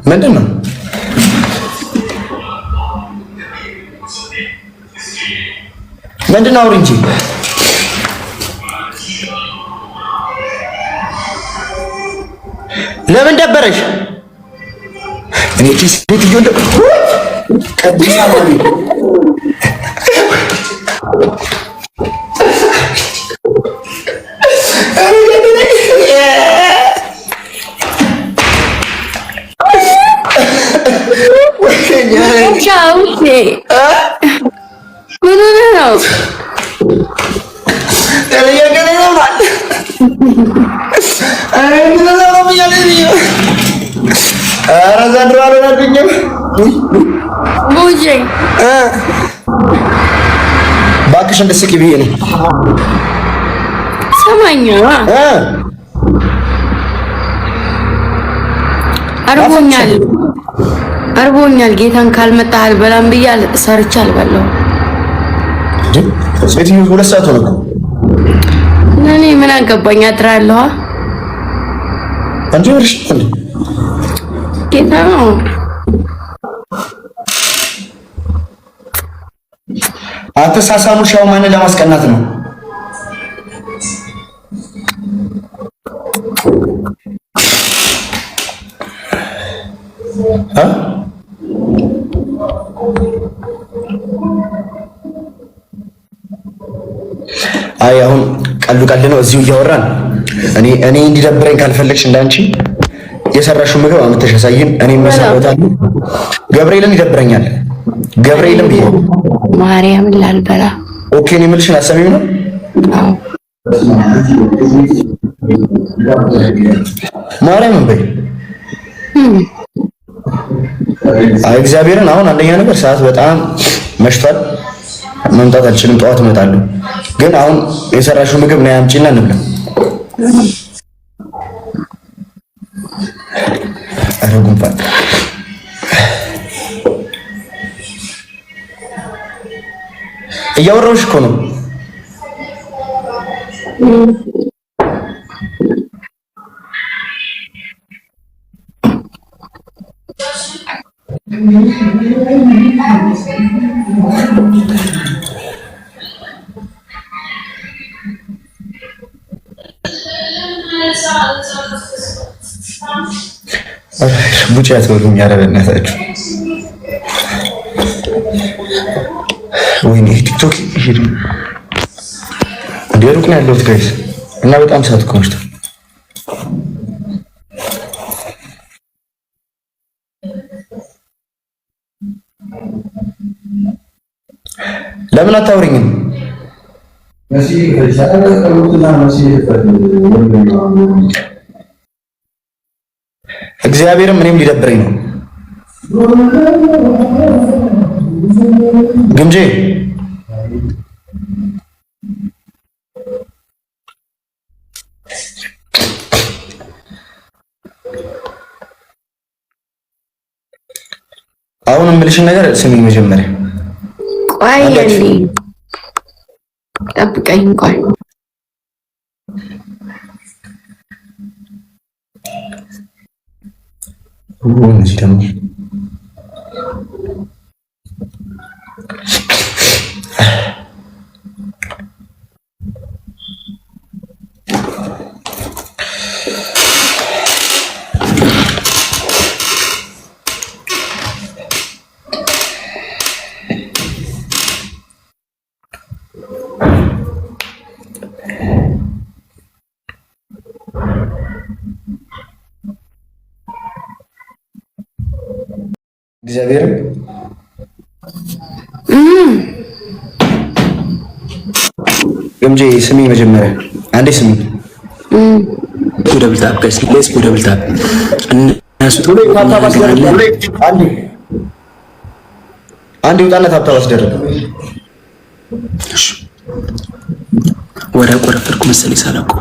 ምንድን ነው? ምንድን ነው? አውሪ እንጂ ለምን ደበረሽ? እኔ ቺስ ቤት ይወደ ቀድሳ ማለት እባክሽ እንድትስቂ ብዬሽ ነው። ሰማኛ አርቦኛል። ጌታን ካልመጣህ አልበላም ብያለሁ። ሰርቼ አልበላሁም። ሴትዮ 2 ሰዓት ሆነ እኮ። እኔ ምን አገባኝ? አድራለሁ አንቺ ወርሽ እንዴ? ጌታ ነው። አትሳሳሙ። ሻው ማንን ለማስቀናት ነው? አይ አሁን ቀልድ ነው። እዚሁ እያወራን እኔ እንዲደብረኝ ካልፈለግሽ እንዳንቺ የሰራሽው ምግብ አመተሽ አሳይን። እኔ መሰረታለሁ። ገብርኤልን ይደብረኛል። ገብርኤልን ብዬ ማርያምን ላልበላ ኦኬ ነው የምልሽን አሰሚው ነው። አዎ ማርያምን በይ። አይ እግዚአብሔርን አሁን አንደኛ ነገር ሰዓት በጣም መሽቷል። መምጣት አልችልም። ጠዋት እመጣለሁ። ግን አሁን የሰራሽው ምግብ ነው ያምጪና እንብላ። ኧረ ጉንፋን እያወራሁሽ እኮ ነው። ቡጫ ተወሉኝ። ኧረ በእናታችሁ ወይኔ ቲክቶክ ሄዱ እንደ ሩቅ ነው ያለሁት ጋይስ እና በጣም ሰዓት እኮ መሽቷል። ለምን አታውሪኝም? እግዚአብሔርም እኔም ሊደብረኝ ነው። ግምጄ አሁን የምልሽን ነገር ስሚ። መጀመሪያ ቆይ እንዴ ጠብቀኝ። ቆይ እዚህ ደግሞ እግዚአብሔር ግምጄ ስሚ። መጀመሪያ አንዴ ስሚ። ደብል ታፕ ጋይስ ሌትስ ጎ ደብል ታፕ እነሱ አንዴ ውጣና ታብታብ አስደርግ። እሺ ወደ ቆረፈርኩ መሰለኝ ሳላውቀው።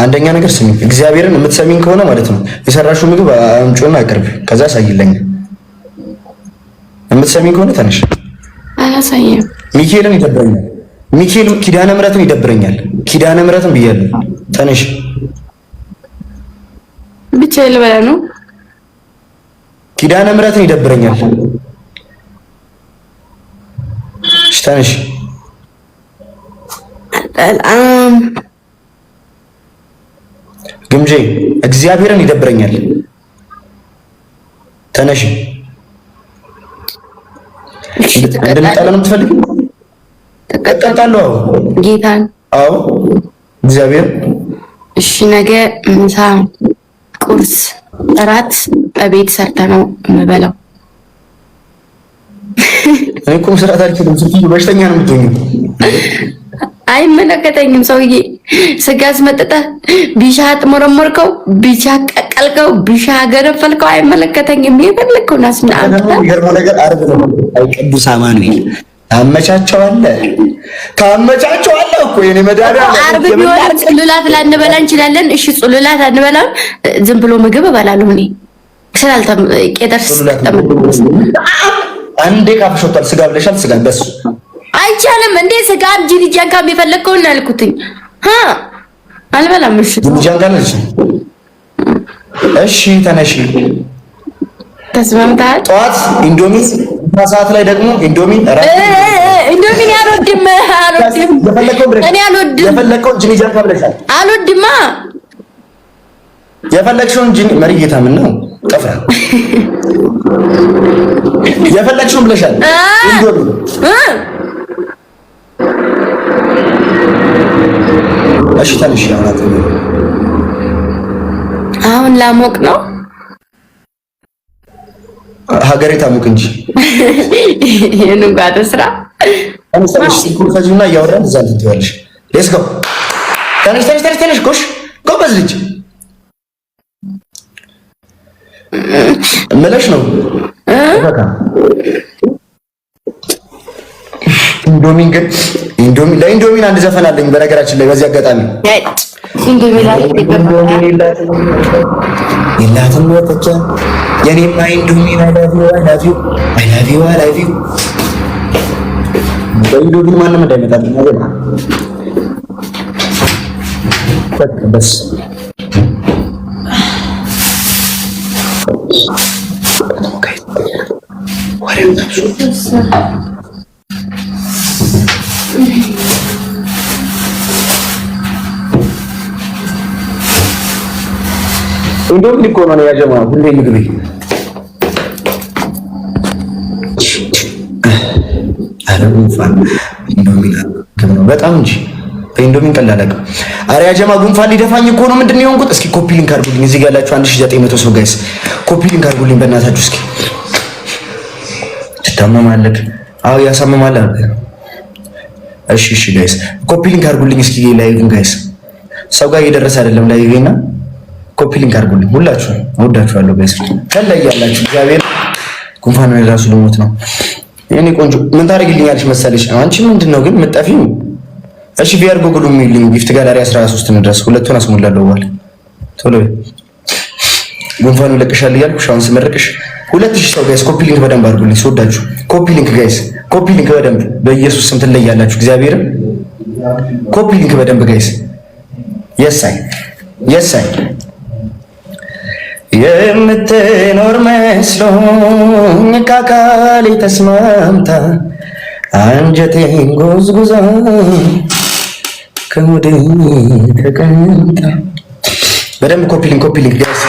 አንደኛ ነገር ስሚ፣ እግዚአብሔርን የምትሰሚኝ ከሆነ ማለት ነው የሰራሽው ምግብ አምጪውና አቅርብ፣ ከዛ ሳይለኝ። የምትሰሚኝ ከሆነ ተነሽ። አላሳየም። ሚካኤልን ይደብረኛል። ሚካኤል ኪዳነ ምሕረትን ይደብረኛል። ኪዳነ ምሕረትን ብያለሁ። ተነሽ ብቻ ልበላ ነው። ኪዳነ ምሕረትን ይደብረኛል። ተነሽ ግምጄ እግዚአብሔርን ይደብረኛል። ተነሽ እንደምጣላ ነው የምትፈልጊው? ተቀጣጣለሁ። ጌታን አዎ እግዚአብሔር። እሺ ነገ ምሳ፣ ቁርስ፣ እራት በቤት ሰርተ ነው የምበላው። እኔ እኮ መስራት አልችልም። ስትይ በሽተኛ ነው የምትሆኚው። አይመለከተኝም። ሰውዬ ስጋ አስመጥተህ ቢሻ አጥሞረሞርከው፣ ቢሻ ቀቀልከው፣ ቢሻ ገረፈልከው አይመለከተኝም። የፈለግከውን የሚገርመው ነገር ዓርብ ነው። አይ ቅዱስ አማኑኤል ታመቻቸዋለህ እኮ የኔ መዳሪያ። ዓርብ ቢሆን ጽሉላት ላንበላ እንችላለን። እሺ ጽሉላት አንበላም። ዝም ብሎ ምግብ እበላለሁ እኔ ቄጠር አንዴ ካፍሽ ወጣል። ስጋ ብለሻል። ስጋ በሱ አይቻልም እንዴ? ስጋ እንጂ ልጅን ካም የፈለግከውን ያልኩትኝ አልበላም። እሺ ልጅን ካለሽ እሺ ተነሺ። ተስማምታል። ጠዋት ኢንዶሚ፣ ሰዓት ላይ ደግሞ ኢንዶሚ አልወድም። እኔ አልወድም። የፈለግከውን ጅኒ ጃንካ ብለሻል። አልወድማ። የፈለግሽውን ጅኒ መሪ ጌታ ምን ነው ጠፋ። የፈለግሽውን ብለሻል። ኢንዶሚ እሺ ተነሽ። አሁን ላሞቅ ነው። ሀገሬ ታሙቅ እንጂ ይሄን እንኳን ተስራ አንስተሽ ሲኩልፈጂና እያወራን እዛ ትይዋለሽ። ሌትስ ጎ ተነሽ ጎሽ ጎበዝ ልጅ ምለሽ ነው። ለኢንዶሚን አንድ ዘፈን አለኝ በነገራችን ላይ በዚህ አጋጣሚ የላትም ወተቻ የኔማ ኢንዶሚን አይ ላቭ ዩ በኢንዶሚን ማንም እንዳይመጣልኝ ነገር በስ ኢንዶሚን እኮ ነው ያጀማ ሁሌ ምግቤ። አረ ጉንፋን ኢንዶሚን ነው በጣም እንጂ በኢንዶሚን ቀላል አለ። አረ ያጀማ ጉንፋን ሊደፋኝ እኮ ነው። ምንድነው የሆንኩት? እስኪ ኮፒ ሊንክ አድርጉልኝ። እዚህ ጋር ያላችሁ 1900 ሰው ጋይስ ኮፒ ሊንክ አድርጉልኝ በእናታችሁ። እስኪ ትታመማለህ? አዎ ያሳመማል አለ። እሺ ጋይስ ኮፒ ሊንክ አድርጉልኝ እስኪ ላይቭን ጋይስ። ሰው ጋር እየደረሰ አይደለም ላይቭና ኮፒ ሊንክ አድርጉልኝ። ሁላችሁ እወዳችኋለሁ ጋይስ። ከላይ ያላችሁ እግዚአብሔር ጉንፋን ነው የራሱ ልሞት ነው። የኔ ቆንጆ ምን ታደርግልኛለሽ መሰለሽ? አንቺ ምንድነው ግን የምትጠፊው? እሺ ቢያር ጎግሉ የሚልኝ ጊፍት ጋላሪ 13 ነው ድረስ ሁለቱን አስሞላለሁ። በኋላ ቶሎ ጉንፋኑ ይለቅሻል እያልኩሽ አሁን ስመርቅሽ 2000 ሰው ጋይስ ኮፒ ሊንክ በደንብ አድርጉልኝ። ስወዳችሁ ኮፒ ሊንክ ጋይስ፣ ኮፒ ሊንክ በደንብ በኢየሱስ ስም ትለያላችሁ። እግዚአብሔርን ኮፒ ሊንክ በደንብ ጋይስ። የሳይ የምትኖር መስሎኝ ከአካሌ ተስማምታ አንጀቴን ጎዝጉዛ ከሙዴ ተቀምጣ። በደንብ ኮፒ ሊንክ ጋይስ።